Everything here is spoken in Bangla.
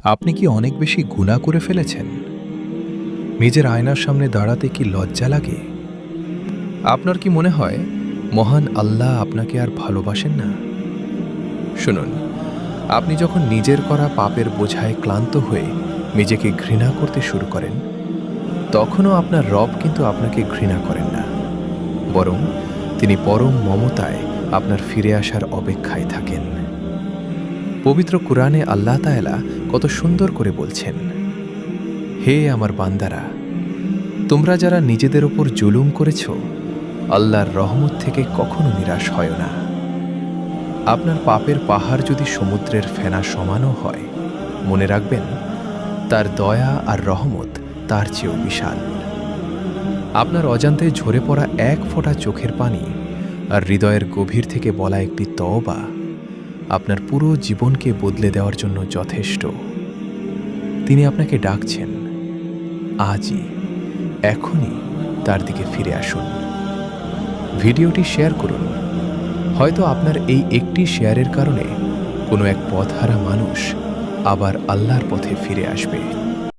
আপনি কি অনেক বেশি গুনাহ করে ফেলেছেন? নিজের আয়নার সামনে দাঁড়াতে কি লজ্জা লাগে? আপনার কি মনে হয় মহান আল্লাহ আপনাকে আর ভালোবাসেন না? শুনুন, আপনি যখন নিজের করা পাপের বোঝায় ক্লান্ত হয়ে নিজেকে ঘৃণা করতে শুরু করেন, তখনও আপনার রব কিন্তু আপনাকে ঘৃণা করেন না। বরং তিনি পরম মমতায় আপনার ফিরে আসার অপেক্ষায় থাকেন। পবিত্র কুরআনে আল্লাহ তাআলা কত সুন্দর করে বলছেন, হে আমার বান্দারা, তোমরা যারা নিজেদের উপর জুলুম করেছ, আল্লাহর রহমত থেকে কখনো নিরাশ হয় না। আপনার পাপের পাহাড় যদি সমুদ্রের ফেনা সমানও হয়, মনে রাখবেন তার দয়া আর রহমত তার চেয়েও বিশাল। আপনার অজান্তে ঝরে পড়া এক ফোঁটা চোখের পানি আর হৃদয়ের গভীর থেকে বলা একটি তওবা আপনার পুরো জীবনকে বদলে দেওয়ার জন্য যথেষ্ট। তিনি আপনাকে ডাকছেন, আজই, এখনই তার দিকে ফিরে আসুন। ভিডিওটি শেয়ার করুন। হয়তো আপনার এই একটি শেয়ারের কারণে কোনো এক পথহারা মানুষ আবার আল্লাহর পথে ফিরে আসবে।